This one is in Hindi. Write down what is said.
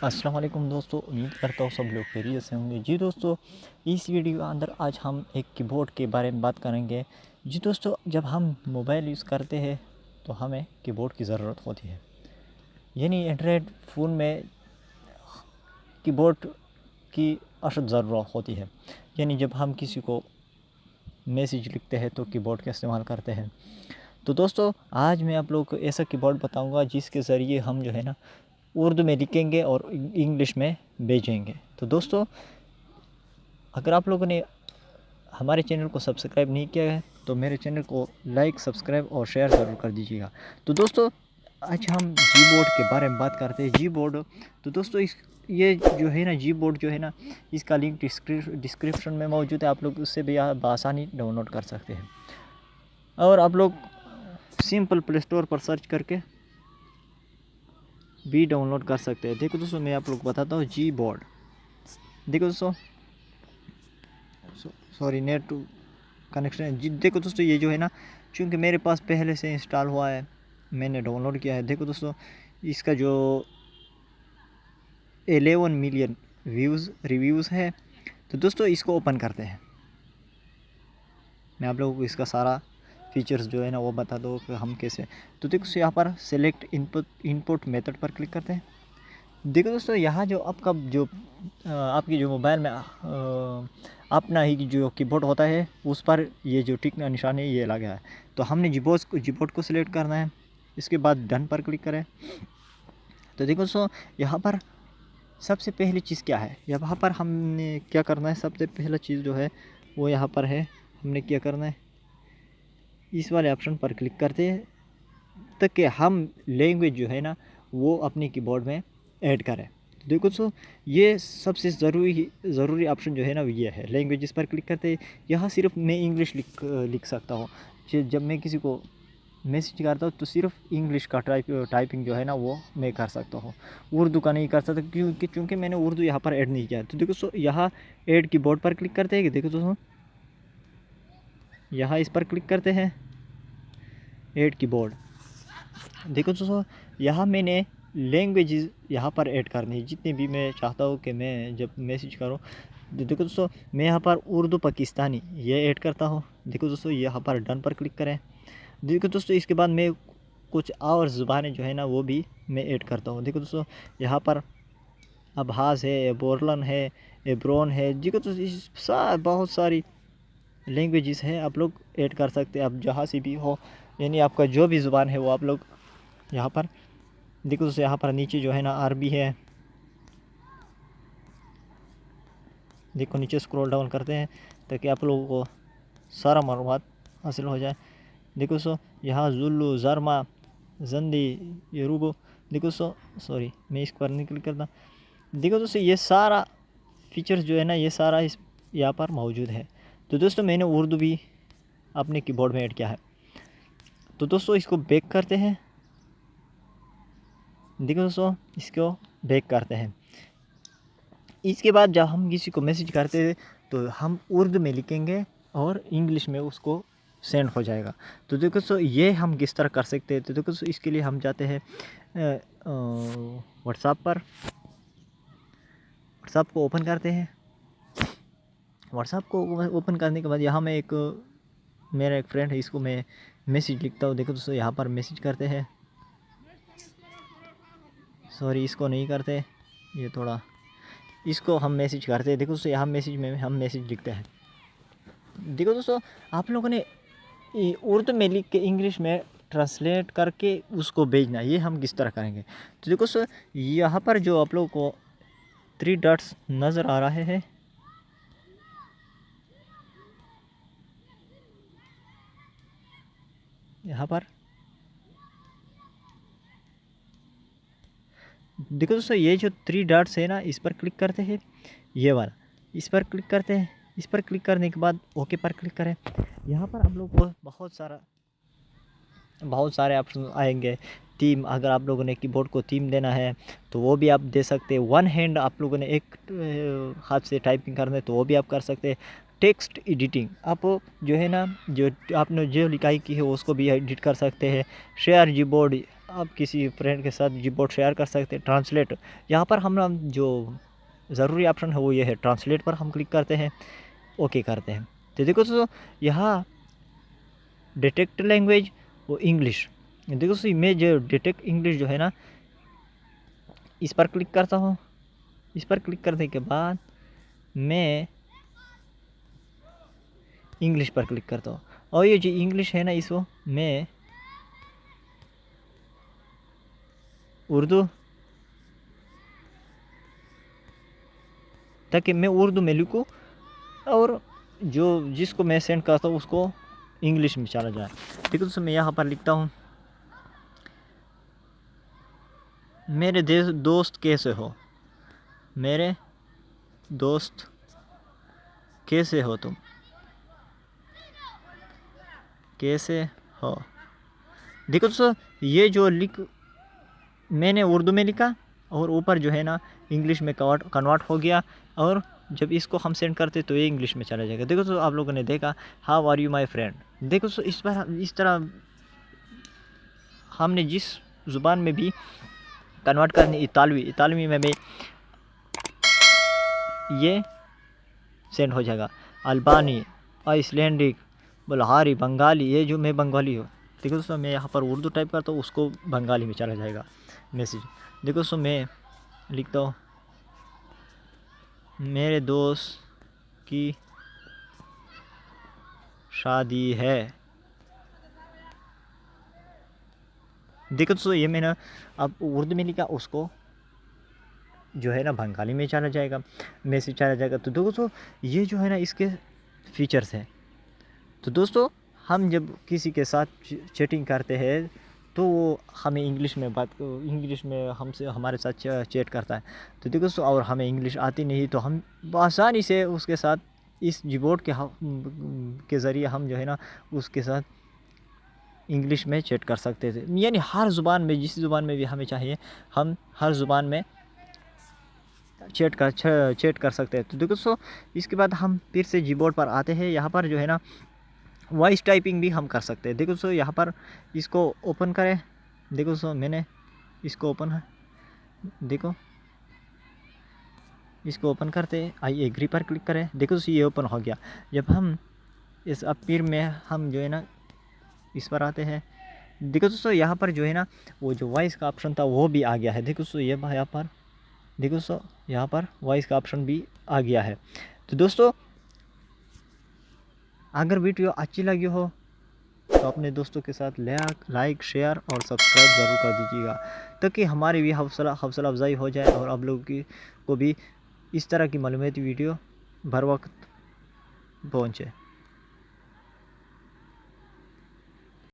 अस्सलाम वालेकुम दोस्तों, उम्मीद करता हूँ सब लोग खैरियत से होंगे। जी दोस्तों, इस वीडियो के अंदर आज हम एक कीबोर्ड के बारे में बात करेंगे। जी दोस्तों, जब हम मोबाइल यूज़ करते हैं तो हमें कीबोर्ड की ज़रूरत होती है। यानी एंड्रॉयड फ़ोन में कीबोर्ड की अशद ज़रूरत होती है। यानी जब हम किसी को मैसेज लिखते हैं तो कीबोर्ड का इस्तेमाल करते हैं। तो दोस्तों, आज मैं आप लोगों को ऐसा कीबोर्ड बताऊंगा जिसके ज़रिए हम जो है ना उर्दू में लिखेंगे और इंग्लिश में भेजेंगे। तो दोस्तों, अगर आप लोगों ने हमारे चैनल को सब्सक्राइब नहीं किया है तो मेरे चैनल को लाइक, सब्सक्राइब और शेयर ज़रूर कर दीजिएगा। तो दोस्तों, आज हम जी बोर्ड के बारे में बात करते हैं। जी बोर्ड, तो दोस्तों ये जो है ना जी बोर्ड जो है ना, इसका लिंक डिस्क्रिप्शन में मौजूद है। आप लोग उससे भी आसानी डाउनलोड कर सकते हैं और आप लोग सिंपल प्ले स्टोर पर सर्च करके भी डाउनलोड कर सकते हैं। देखो दोस्तों, मैं आप लोग को बताता हूँ जी बोर्ड। देखो दोस्तों, सॉरी नेट कनेक्शन है जी। देखो दोस्तों, ये जो है ना, चूँकि मेरे पास पहले से इंस्टॉल हुआ है, मैंने डाउनलोड किया है। देखो दोस्तों, इसका जो 11 मिलियन रिव्यूज़ है। तो दोस्तों, इसको ओपन करते हैं। मैं आप लोगों को इसका सारा फीचर्स जो है ना वो बता दो कि हम कैसे। तो देखो यहाँ पर सेलेक्ट इनपुट मेथड पर क्लिक करते हैं। देखो दोस्तों, यहाँ जो आपका जो आपकी जो मोबाइल में अपना ही जो कीबोर्ड होता है उस पर ये जो टिक निशान है ये लगा है। तो हमने कीबोर्ड को सिलेक्ट करना है। इसके बाद डन पर क्लिक करें। तो देखो दोस्तों, यहाँ पर सबसे पहली चीज़ क्या है, यहाँ पर हमने क्या करना है। सबसे पहला चीज़ जो है वो यहाँ पर है, हमने क्या करना है, इस वाले ऑप्शन पर क्लिक करते हैं ताकि हम लैंग्वेज जो है ना वो अपने कीबोर्ड में ऐड करें। तो देखो दोस्तों, ये सबसे ज़रूरी ऑप्शन जो है ना ये है लैंग्वेज। इस पर क्लिक करते हैं। यहाँ सिर्फ मैं इंग्लिश लिख सकता हूँ। जब मैं किसी को मैसेज करता हूँ तो सिर्फ इंग्लिश का टाइपिंग जो है ना वो मैं कर सकता हूँ, उर्दू का नहीं कर सकता, क्योंकि मैंने उर्दू यहाँ पर ऐड नहीं किया। तो देखो दोस्तों, यहाँ ऐड कीबोर्ड पर क्लिक करते हैं। देखो दोस्तों, यहाँ इस पर क्लिक करते हैं, ऐड कीबोर्ड। देखो दोस्तों, यहाँ मैंने लैंग्वेजेस यहाँ पर ऐड करनी है जितनी भी मैं चाहता हूँ कि मैं जब मैसेज करूँ। देखो दोस्तों, मैं यहाँ पर उर्दू पाकिस्तानी ये ऐड करता हूँ। देखो दोस्तों, यहाँ पर डन पर क्लिक करें। देखो दोस्तों, इसके बाद मैं कुछ और ज़ुबानें जो है ना वो भी मैं ऐड करता हूँ। देखो दोस्तों, यहाँ पर अब्हाज़ है, बोरलन है, एब्रोन है। देखो दोस्तों, बहुत सारी लैंग्वेजेस हैं, आप लोग ऐड कर सकते हैं। आप जहाँ से भी हो, यानी आपका जो भी ज़ुबान है वो आप लोग यहाँ पर। देखो दोस्तों, यहाँ पर नीचे जो है ना अरबी है। देखो नीचे स्क्रॉल डाउन करते हैं ताकि आप लोगों को सारा मालूमात हासिल हो जाए। देखो दोस्तों, यहाँ जुल्लू, ज़रमा, जंदी, यरूबो। देखो दोस्तों, सॉरी मैं इस पर नहीं क्लिक करता। देखो दोस्तों, ये सारा फीचर्स जो है ना ये सारा इस यहाँ पर मौजूद है। तो दोस्तों, मैंने उर्दू भी अपने कीबोर्ड में ऐड किया है। तो दोस्तों, इसको बैक करते हैं। देखो दोस्तों, इसको बैक करते हैं। इसके बाद जब हम किसी को मैसेज करते हैं तो हम उर्दू में लिखेंगे और इंग्लिश में उसको सेंड हो जाएगा। तो देखो दोस्तों, ये हम किस तरह कर सकते हैं। तो देखो दोस्तों, इसके लिए हम जाते हैं व्हाट्सएप पर। व्हाट्सएप को ओपन करते हैं। व्हाट्सएप को ओपन करने के बाद यहाँ मैं मेरा एक फ्रेंड है, इसको मैं मैसेज लिखता हूँ। देखो दोस्तों, यहाँ पर मैसेज करते हैं। सॉरी, इसको नहीं करते, ये थोड़ा इसको हम मैसेज करते हैं। देखो दोस्तों, यहाँ मैसेज में हम मैसेज लिखते हैं। देखो दोस्तों, आप लोगों ने उर्दू में लिख के इंग्लिश में ट्रांसलेट करके उसको भेजना, ये हम किस तरह करेंगे। तो देखो दोस्तों, यहाँ पर जो आप लोगों को 3 डॉट्स नज़र आ रहे हैं, यहाँ पर देखो दोस्तों, ये जो 3 डॉट्स है ना इस पर क्लिक करते हैं, ये वाला इस पर क्लिक करते हैं। इस पर क्लिक करने के बाद ओके पर क्लिक करें। यहाँ पर आप लोग को बहुत सारे ऑप्शन आएंगे। थीम, अगर आप लोगों ने कीबोर्ड को थीम देना है तो वो भी आप दे सकते हैं। वन हैंड आप लोगों ने एक हाथ से टाइपिंग करना है तो वो भी आप कर सकते हैं। टेक्स्ट एडिटिंग, आप जो है ना जो आपने जो लिखाई की है उसको भी एडिट कर सकते हैं। शेयर कीबोर्ड, आप किसी फ्रेंड के साथ जीबोर्ड शेयर कर सकते हैं। ट्रांसलेट, यहाँ पर हम जो ज़रूरी ऑप्शन है वो ये है, ट्रांसलेट पर हम क्लिक करते हैं, ओके करते हैं। तो देखो दोस्तों यहाँ डिटेक्ट लैंग्वेज वो इंग्लिश, देखो दोस्तों मैं जो डिटेक्ट इंग्लिश जो है ना, इस पर क्लिक करता हूँ। इस पर क्लिक करने के बाद मैं इंग्लिश पर क्लिक करता हूँ, और ये जो इंग्लिश है ना इसको मैं उर्दू, ताकि मैं उर्दू में लिखूँ और जो जिसको मैं सेंड करता हूँ उसको इंग्लिश में चला जाए। देखो दोस्तों मैं यहाँ पर लिखता हूँ, मेरे दोस्त कैसे हो, मेरे दोस्त कैसे हो, तुम कैसे हो। देखो दोस्तों ये जो मैंने उर्दू में लिखा और ऊपर जो है ना इंग्लिश में कन्वर्ट हो गया, और जब इसको हम सेंड करते तो ये इंग्लिश में चला जाएगा। देखो तो आप लोगों ने देखा, how are you my friend. देखो तो इस पर इस तरह हमने जिस ज़ुबान में भी कन्वर्ट करनी, इतालवी में भी ये सेंड हो जाएगा। अल्बानी, आइसलैंडिक, बल्हारी, बंगाली, ये जो मैं बंगाली हूँ। देखो दोस्तों मैं यहाँ पर उर्दू टाइप करता हूँ, उसको बंगाली में चला जाएगा मैसेज। देखो दोस्तों मैं लिखता हूँ, मेरे दोस्त की शादी है। देखो दोस्तों ये मैंने अब उर्दू में लिखा, उसको जो है ना बंगाली में चला जाएगा, मैसेज चला जाएगा। तो दोस्तों ये जो है ना इसके फीचर्स हैं। तो दोस्तों हम जब किसी के साथ चैटिंग करते हैं तो वो हमें इंग्लिश में हमसे हमारे साथ चैट करता है। तो देखो दोस्तों और हमें इंग्लिश आती नहीं, तो हम आसानी से उसके साथ इस कीबोर्ड के ज़रिए हम जो है ना उसके साथ इंग्लिश में चैट कर सकते थे। यानी हर ज़ुबान में, जिस ज़ुबान में भी हमें चाहिए, हम हर ज़ुबान में चैट कर सकते हैं। तो देखो दोस्तों इसके बाद हम फिर से कीबोर्ड पर आते हैं। यहाँ पर जो है ना वॉइस टाइपिंग भी हम कर सकते हैं। देखो दोस्तों यहाँ पर इसको ओपन करें। देखो दोस्तों मैंने इसको ओपन है, देखो इसको ओपन करते हैं, आई एग्री पर क्लिक करें। देखो दोस्तों ये ओपन हो गया। जब हम इस अपीयर में हम जो है ना इस पर आते हैं, देखो दोस्तों यहाँ पर जो है ना वो जो वॉइस का ऑप्शन था वो भी आ गया है। देखो दोस्तों ये यहाँ पर, देखो दोस्तों यहाँ पर वॉइस का ऑप्शन भी आ गया है। तो दोस्तों अगर वीडियो अच्छी लगी हो तो अपने दोस्तों के साथ लाइक, शेयर और सब्सक्राइब ज़रूर कर दीजिएगा, ताकि हमारी भी हौसला अफजाई हो जाए और आप लोगों को भी इस तरह की मालूमाती वीडियो बर वक्त पहुँचे।